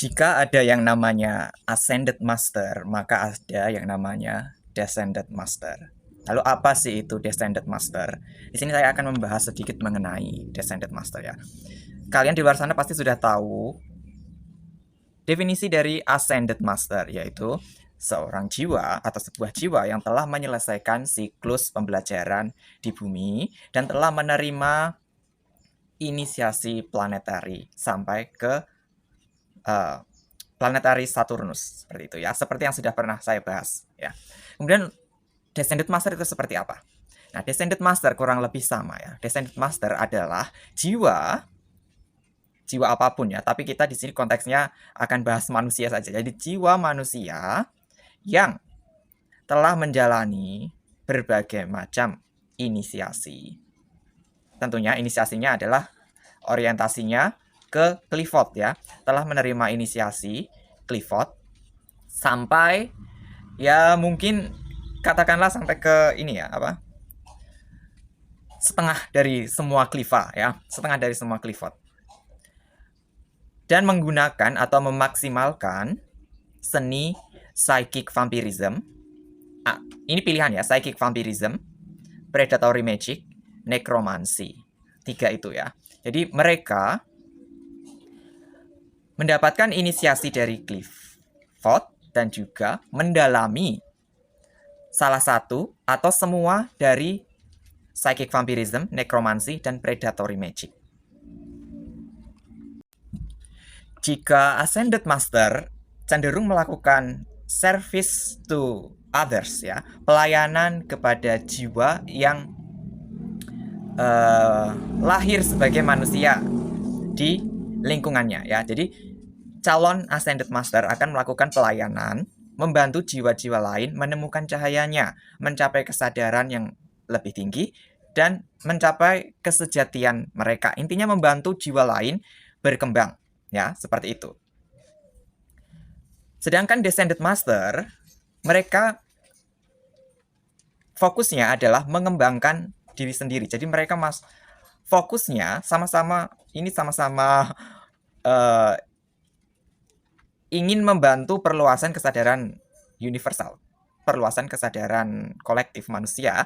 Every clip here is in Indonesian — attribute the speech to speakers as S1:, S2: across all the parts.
S1: Jika ada yang namanya Ascended Master, maka ada yang namanya Descended Master. Lalu apa sih itu Descended Master? Di sini saya akan membahas sedikit mengenai Descended Master ya. Kalian di luar sana pasti sudah tahu definisi dari Ascended Master, yaitu seorang jiwa atau sebuah jiwa yang telah menyelesaikan siklus pembelajaran di bumi dan telah menerima inisiasi planetari sampai ke planetari Saturnus, seperti itu ya, seperti yang sudah pernah saya bahas ya. Kemudian Descended Master itu seperti apa? Nah, Descended Master kurang lebih sama ya. Descended Master adalah jiwa apapun ya, tapi kita di sini konteksnya akan bahas manusia saja. Jadi jiwa manusia yang telah menjalani berbagai macam inisiasi. Tentunya inisiasinya adalah orientasinya ke Clifford ya, telah menerima inisiasi Clifford sampai ya mungkin katakanlah sampai ke ini ya apa? Setengah dari semua Clifford ya, setengah dari semua Clifford. Dan menggunakan atau memaksimalkan seni psychic vampirism. Ini pilihan ya, psychic vampirism, predatory magic, necromancy. 3 itu ya. Jadi mereka mendapatkan inisiasi dari Clifford dan juga mendalami salah satu atau semua dari psychic vampirism, necromancy, dan predatory magic. Jika Ascended Master cenderung melakukan service to others ya, pelayanan kepada jiwa yang lahir sebagai manusia di lingkungannya ya. Jadi calon Ascended Master akan melakukan pelayanan, membantu jiwa-jiwa lain menemukan cahayanya, mencapai kesadaran yang lebih tinggi, dan mencapai kesejatian mereka. Intinya membantu jiwa lain berkembang, ya, seperti itu. Sedangkan Descended Master, mereka fokusnya adalah mengembangkan diri sendiri. Jadi mereka fokusnya sama-sama ingin membantu perluasan kesadaran universal, perluasan kesadaran kolektif manusia.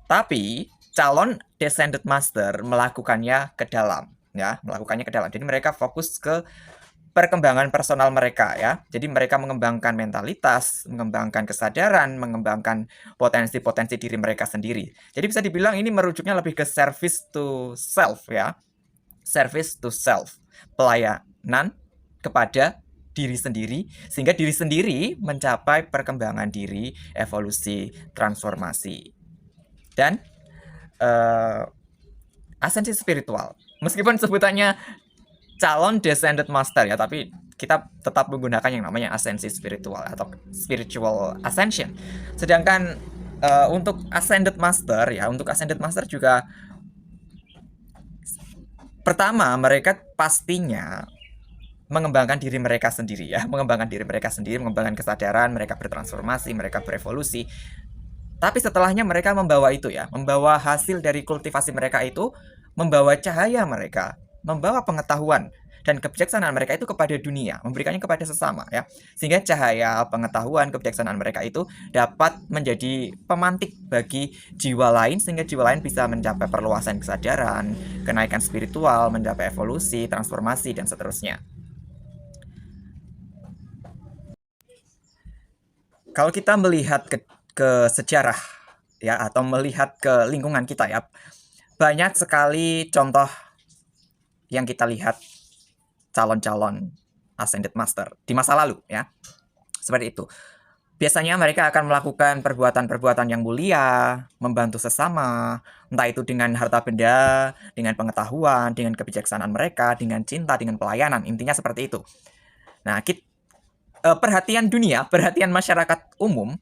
S1: Tapi calon Descended Master melakukannya ke dalam, ya, melakukannya ke dalam. Jadi mereka fokus ke perkembangan personal mereka ya. Jadi mereka mengembangkan mentalitas, mengembangkan kesadaran, mengembangkan potensi-potensi diri mereka sendiri. Jadi bisa dibilang ini merujuknya lebih ke service to self ya. Service to self. Pelayanan kepada diri sendiri, sehingga diri sendiri mencapai perkembangan diri, evolusi, transformasi. Dan ascensi spiritual. Meskipun sebutannya calon Descended Master ya, tapi kita tetap menggunakan yang namanya ascensi spiritual atau spiritual ascension. Sedangkan untuk Ascended Master ya, untuk Ascended Master juga pertama mereka pastinya mengembangkan diri mereka sendiri ya, mengembangkan diri mereka sendiri, mengembangkan kesadaran, mereka bertransformasi, mereka berevolusi. Tapi setelahnya mereka membawa itu ya, membawa hasil dari kultivasi mereka itu, membawa cahaya mereka, membawa pengetahuan dan kebijaksanaan mereka itu kepada dunia, memberikannya kepada sesama ya. Sehingga cahaya, pengetahuan, kebijaksanaan mereka itu dapat menjadi pemantik bagi jiwa lain, sehingga jiwa lain bisa mencapai perluasan kesadaran, kenaikan spiritual, mencapai evolusi, transformasi, dan seterusnya. Kalau kita melihat ke sejarah ya, atau melihat ke lingkungan kita ya, banyak sekali contoh yang kita lihat calon-calon Ascended Master di masa lalu ya. Seperti itu. Biasanya mereka akan melakukan perbuatan-perbuatan yang mulia, membantu sesama, entah itu dengan harta benda, dengan pengetahuan, dengan kebijaksanaan mereka, dengan cinta, dengan pelayanan. Intinya seperti itu. Nah, perhatian dunia, perhatian masyarakat umum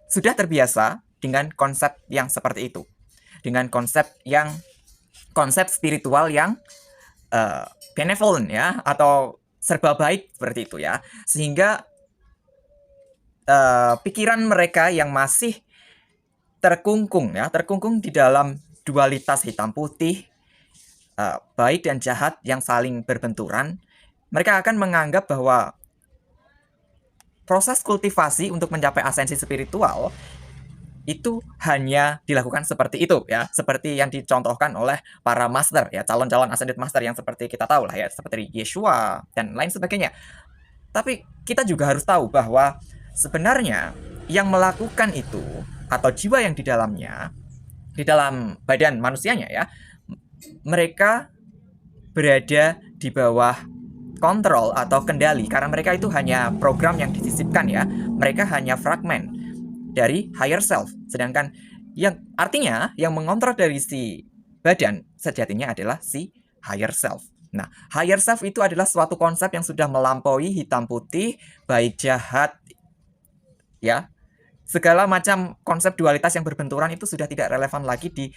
S1: sudah terbiasa dengan konsep yang seperti itu. Dengan konsep spiritual yang benevolent ya, atau serba baik seperti itu ya. Sehingga pikiran mereka yang masih terkungkung di dalam dualitas hitam putih, baik dan jahat yang saling berbenturan, Mereka akan menganggap bahwa proses kultivasi untuk mencapai asensi spiritual itu hanya dilakukan seperti itu ya, seperti yang dicontohkan oleh para master ya, calon-calon ascended master yang seperti kita tahu lah ya, seperti Yeshua dan lain sebagainya. Tapi kita juga harus tahu bahwa sebenarnya yang melakukan itu atau jiwa yang di dalamnya, di dalam badan manusianya ya, mereka berada di bawah kontrol atau kendali karena mereka itu hanya program yang disisipkan ya, mereka hanya fragmen dari higher self. Sedangkan yang artinya yang mengontrol dari si badan sejatinya adalah si higher self. Nah, higher self itu adalah suatu konsep yang sudah melampaui hitam putih, baik jahat, ya. Segala macam konsep dualitas yang berbenturan itu sudah tidak relevan lagi di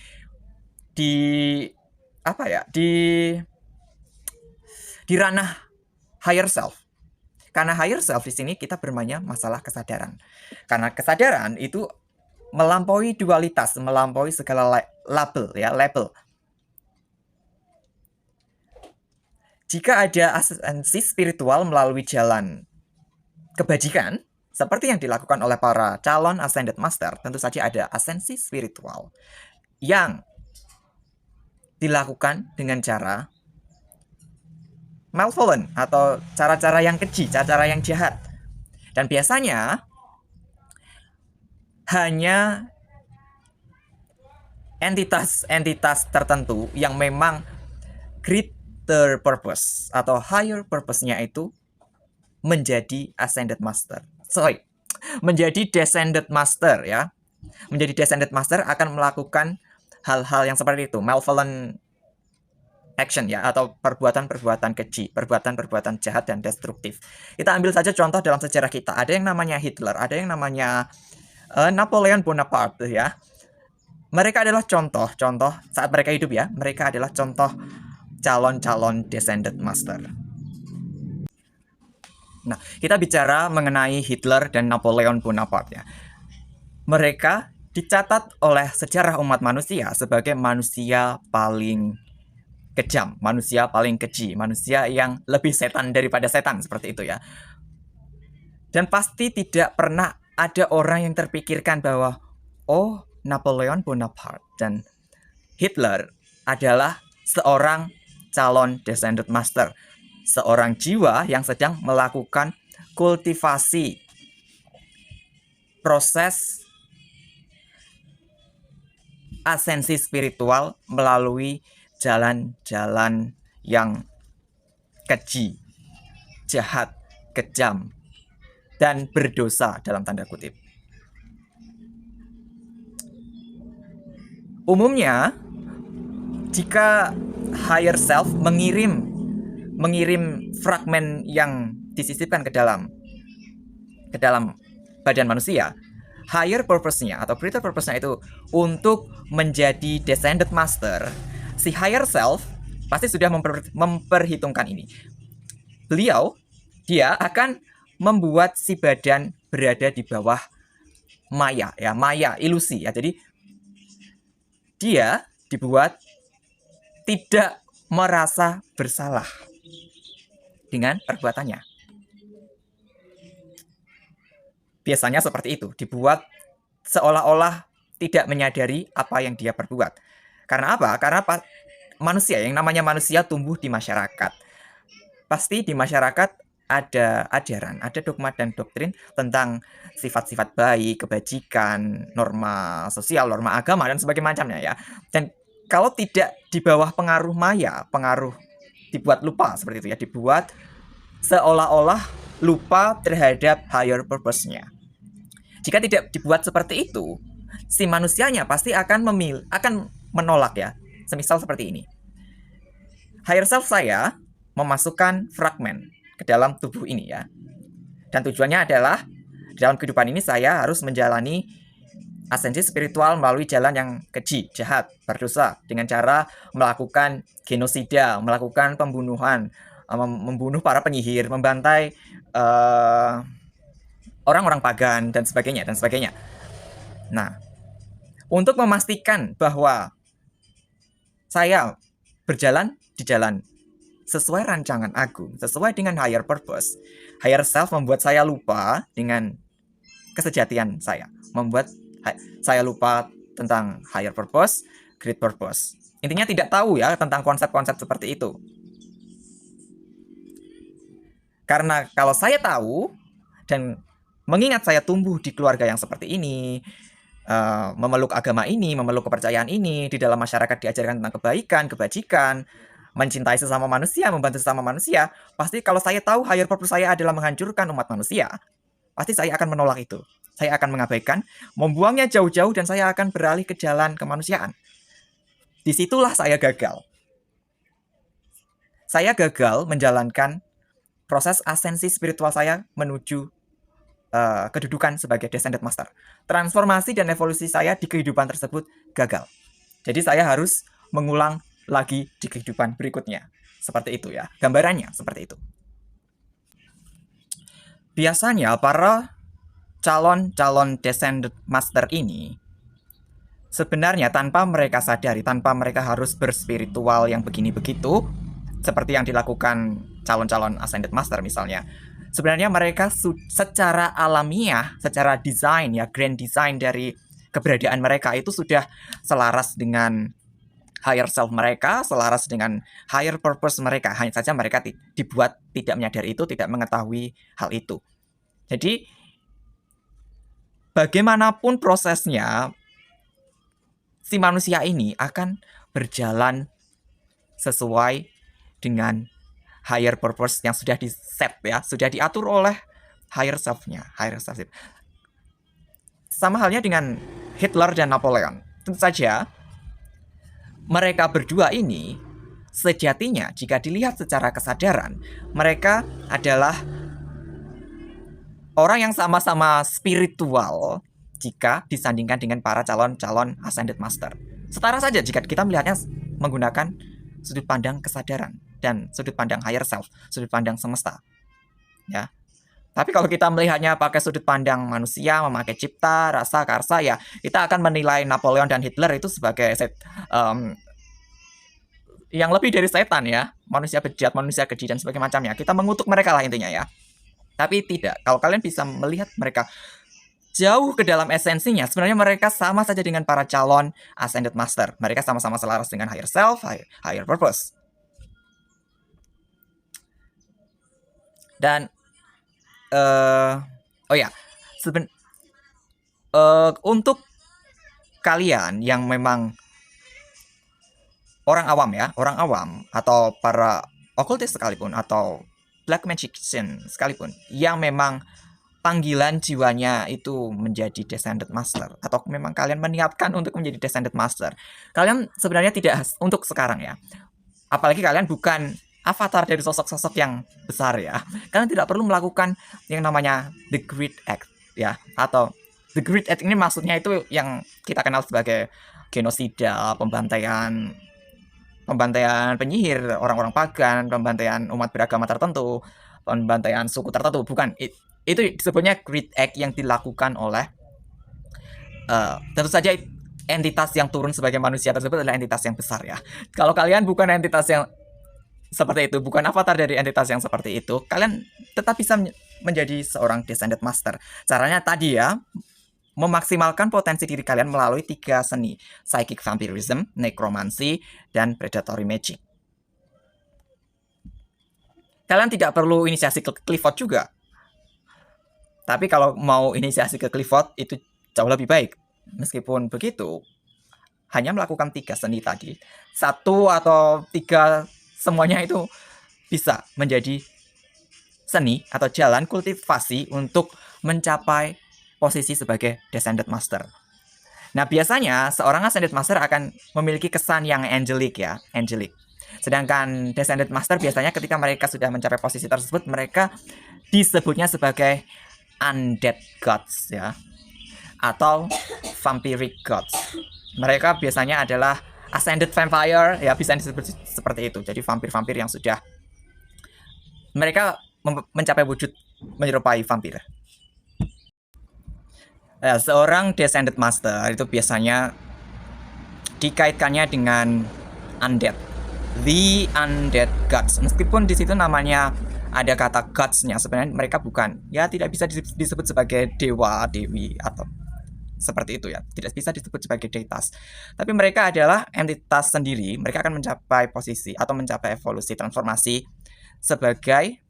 S1: apa ya? Di ranah higher self. Karena higher self di sini kita bermainnya masalah kesadaran. Karena kesadaran itu melampaui dualitas, melampaui segala label ya, label. Jika ada asensi spiritual melalui jalan kebajikan, seperti yang dilakukan oleh para calon ascended master, tentu saja ada asensi spiritual yang dilakukan dengan cara malevolent atau cara-cara yang keji, cara-cara yang jahat. Dan biasanya hanya entitas-entitas tertentu yang memang greater purpose atau higher purpose-nya itu menjadi ascended master. Menjadi descended master ya. Menjadi descended master akan melakukan hal-hal yang seperti itu, malevolent action ya, atau perbuatan-perbuatan keji, perbuatan-perbuatan jahat dan destruktif. Kita ambil saja contoh dalam sejarah kita. Ada yang namanya Hitler, ada yang namanya Napoleon Bonaparte ya. Mereka adalah contoh-contoh saat mereka hidup ya. Mereka adalah contoh calon-calon descended master. Nah, kita bicara mengenai Hitler dan Napoleon Bonaparte ya. Mereka dicatat oleh sejarah umat manusia sebagai manusia paling kejam, manusia paling keji, manusia yang lebih setan daripada setan, seperti itu ya. Dan pasti tidak pernah ada orang yang terpikirkan bahwa oh, Napoleon Bonaparte dan Hitler adalah seorang calon descended master, seorang jiwa yang sedang melakukan kultivasi proses asensi spiritual melalui jalan-jalan yang keji, jahat, kejam, dan berdosa dalam tanda kutip. Umumnya, jika higher self mengirim fragmen yang disisipkan ke dalam badan manusia, higher purpose-nya atau greater purpose-nya itu untuk menjadi descended master, si higher self pasti sudah memperhitungkan ini. Dia akan membuat si badan berada di bawah maya ya, maya, ilusi ya. Jadi dia dibuat tidak merasa bersalah dengan perbuatannya. Biasanya seperti itu, dibuat seolah-olah tidak menyadari apa yang dia perbuat. Karena apa? Karena manusia, yang namanya manusia tumbuh di masyarakat. Pasti di masyarakat ada ajaran, ada dogma dan doktrin tentang sifat-sifat baik, kebajikan, norma sosial, norma agama, dan sebagainya macamnya ya. Dan kalau tidak di bawah pengaruh maya, pengaruh dibuat lupa seperti itu ya, dibuat seolah-olah lupa terhadap higher purpose-nya. Jika tidak dibuat seperti itu, si manusianya pasti akan menolak ya. Semisal seperti ini. Higher self saya memasukkan fragmen ke dalam tubuh ini ya. Dan tujuannya adalah dalam kehidupan ini saya harus menjalani asensi spiritual melalui jalan yang keji, jahat, berdosa dengan cara melakukan genosida, melakukan pembunuhan, membunuh para penyihir, membantai orang-orang pagan dan sebagainya. Nah, untuk memastikan bahwa saya berjalan di jalan sesuai rancangan agung, sesuai dengan higher purpose. Higher self membuat saya lupa dengan kesejatian saya, membuat saya lupa tentang higher purpose, great purpose. Intinya tidak tahu ya tentang konsep-konsep seperti itu. Karena kalau saya tahu dan mengingat saya tumbuh di keluarga yang seperti ini, memeluk agama ini, memeluk kepercayaan ini, di dalam masyarakat diajarkan tentang kebaikan, kebajikan, mencintai sesama manusia, membantu sesama manusia, pasti kalau saya tahu higher purpose saya adalah menghancurkan umat manusia, pasti saya akan menolak itu. Saya akan mengabaikan, membuangnya jauh-jauh, dan saya akan beralih ke jalan kemanusiaan. Disitulah saya gagal. Saya gagal menjalankan proses asensi spiritual saya menuju kedudukan sebagai Descended Master. Transformasi dan evolusi saya di kehidupan tersebut gagal. Jadi saya harus mengulang lagi di kehidupan berikutnya. Seperti itu ya, gambarannya seperti itu. Biasanya para calon-calon Descended Master ini sebenarnya tanpa mereka sadari, tanpa mereka harus berspiritual yang begini begitu, seperti yang dilakukan calon-calon Ascended Master misalnya, sebenarnya mereka secara alamiah, secara desain ya, grand design dari keberadaan mereka itu sudah selaras dengan higher self mereka, selaras dengan higher purpose mereka. Hanya saja mereka dibuat tidak menyadari itu, tidak mengetahui hal itu. Jadi bagaimanapun prosesnya, si manusia ini akan berjalan sesuai dengan higher purpose yang sudah di-set ya, sudah diatur oleh higher self-nya, higher self. Sama halnya dengan Hitler dan Napoleon. Tentu saja mereka berdua ini sejatinya jika dilihat secara kesadaran, mereka adalah orang yang sama-sama spiritual jika disandingkan dengan para calon-calon Ascended Master. Setara saja jika kita melihatnya menggunakan sudut pandang kesadaran dan sudut pandang higher self, sudut pandang semesta. Ya. Tapi kalau kita melihatnya pakai sudut pandang manusia, memakai cipta, rasa, karsa, ya kita akan menilai Napoleon dan Hitler itu sebagai yang lebih dari setan ya, manusia bejat, manusia keji dan sebagainya macamnya. Kita mengutuk mereka lah intinya ya. Tapi tidak, kalau kalian bisa melihat mereka jauh ke dalam esensinya, sebenarnya mereka sama saja dengan para calon Ascended Master. Mereka sama-sama selaras dengan higher self, higher purpose. Dan untuk kalian yang memang orang awam atau para okultis sekalipun atau black magician sekalipun yang memang panggilan jiwanya itu menjadi Descended Master, atau memang kalian meniapkan untuk menjadi Descended Master, kalian sebenarnya tidak untuk sekarang ya, apalagi kalian bukan avatar dari sosok-sosok yang besar ya, kalian tidak perlu melakukan yang namanya The Great Act ya, atau The Great Act ini maksudnya itu yang kita kenal sebagai genosida, pembantaian penyihir, orang-orang pagan, pembantaian umat beragama tertentu, pembantaian suku tertentu. Bukan, itu disebutnya Great Act yang dilakukan oleh tentu saja entitas yang turun sebagai manusia tersebut adalah entitas yang besar ya. Kalau kalian bukan entitas yang seperti itu, bukan avatar dari entitas yang seperti itu, kalian tetap bisa menjadi seorang Descended Master. Caranya tadi ya, memaksimalkan potensi diri kalian melalui 3 seni: psychic vampirism, necromancy, dan predatory magic. Kalian tidak perlu inisiasi ke Clifford juga. Tapi kalau mau inisiasi ke Clifford itu jauh lebih baik. Meskipun begitu, hanya melakukan 3 seni tadi, 1 atau 3 semuanya itu bisa menjadi seni atau jalan kultivasi untuk mencapai posisi sebagai Descended Master. Nah, biasanya seorang Ascended Master akan memiliki kesan yang angelic ya, angelic. Sedangkan Descended Master biasanya ketika mereka sudah mencapai posisi tersebut, mereka disebutnya sebagai undead gods ya, atau vampiric gods. Mereka biasanya adalah ascended vampire ya, bisa disebut seperti itu. Jadi vampir-vampir yang sudah mereka mencapai wujud menyerupai vampir. Seorang Descended Master itu biasanya dikaitkannya dengan undead. the undead gods. Meskipun di situ namanya ada kata gods-nya, sebenarnya mereka bukan, ya tidak bisa disebut sebagai dewa, dewi atau seperti itu ya, tidak bisa disebut sebagai deitas. Tapi mereka adalah entitas sendiri. Mereka akan mencapai posisi atau mencapai evolusi transformasi sebagai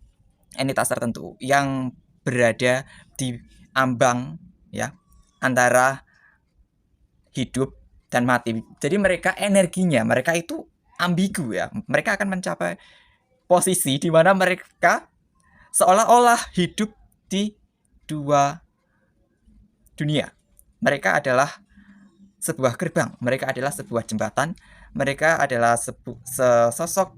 S1: entitas tertentu yang berada di ambang ya antara hidup dan mati. Jadi mereka energinya, mereka itu ambigu ya. Mereka akan mencapai posisi di mana mereka seolah-olah hidup di dua dunia. Mereka adalah sebuah gerbang, mereka adalah sebuah jembatan, mereka adalah sosok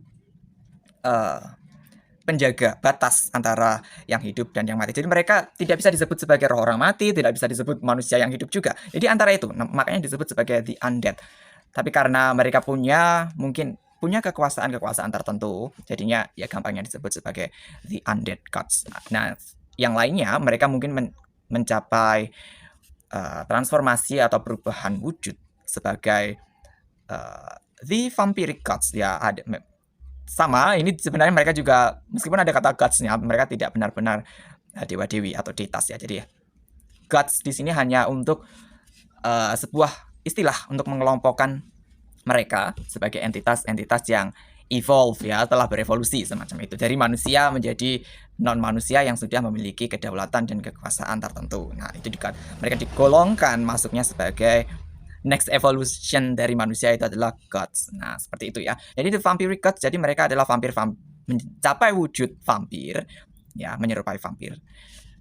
S1: penjaga batas antara yang hidup dan yang mati. Jadi mereka tidak bisa disebut sebagai roh orang mati, tidak bisa disebut manusia yang hidup juga. Jadi antara itu, makanya disebut sebagai the undead. Tapi karena mereka mungkin punya kekuasaan tertentu, jadinya ya gampangnya disebut sebagai the undead gods. Nah, yang lainnya mereka mungkin mencapai transformasi atau perubahan wujud sebagai the vampiric gods ya. Ada sama, ini sebenarnya mereka juga meskipun ada kata gods-nya, mereka tidak benar-benar dewa-dewi atau deitas ya. Jadi ya, gods di sini hanya untuk sebuah istilah untuk mengelompokkan mereka sebagai entitas-entitas yang evolve ya, telah berevolusi semacam itu, dari manusia menjadi non manusia yang sudah memiliki kedaulatan dan kekuasaan tertentu. Nah, itu juga mereka digolongkan masuknya sebagai next evolution dari manusia, itu adalah gods. Nah, seperti itu ya. Jadi the vampiric gods, jadi mereka adalah vampir mencapai wujud vampir ya, menyerupai vampir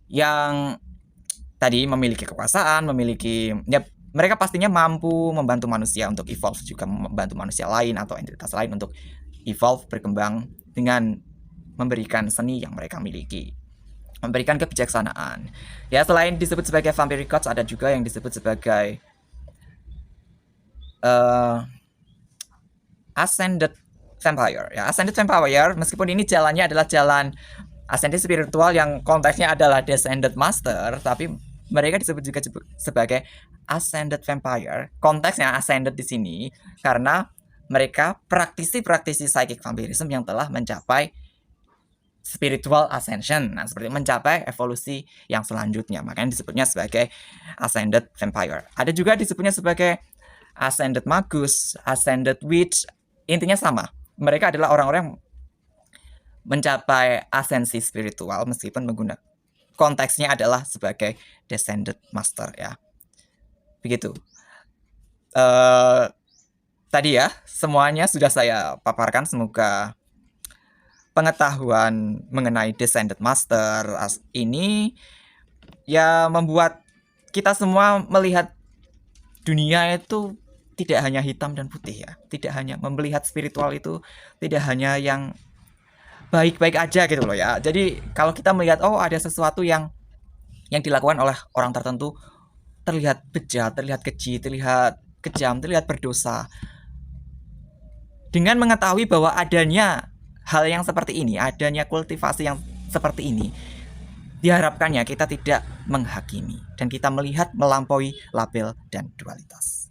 S1: yang tadi memiliki kekuasaan, memiliki ya, mereka pastinya mampu membantu manusia untuk evolve, juga membantu manusia lain atau entitas lain untuk evolve, berkembang dengan memberikan seni yang mereka miliki, memberikan kebijaksanaan. Ya, selain disebut sebagai vampiric gods, ada juga yang disebut sebagai ascended vampire. Ya, ascended vampire, meskipun ini jalannya adalah jalan ascended spiritual yang konteksnya adalah descended master, tapi mereka disebut juga sebagai ascended vampire. Konteksnya ascended di sini karena mereka praktisi psychic vampirism yang telah mencapai spiritual ascension. Nah, seperti mencapai evolusi yang selanjutnya. Makanya disebutnya sebagai ascended vampire. Ada juga disebutnya sebagai ascended magus, ascended witch. Intinya sama. Mereka adalah orang-orang yang mencapai asensi spiritual meskipun menggunakan konteksnya adalah sebagai descended master ya. Begitu. Tadi ya, semuanya sudah saya paparkan. Semoga pengetahuan mengenai descended master ini ya membuat kita semua melihat dunia itu tidak hanya hitam dan putih ya. Tidak hanya melihat spiritual itu tidak hanya yang baik-baik aja gitu loh ya. Jadi kalau kita melihat ada sesuatu yang dilakukan oleh orang tertentu terlihat bejat, terlihat keji, terlihat kejam, terlihat berdosa. Dengan mengetahui bahwa adanya hal yang seperti ini, adanya kultivasi yang seperti ini, diharapkannya kita tidak menghakimi dan kita melihat melampaui label dan dualitas.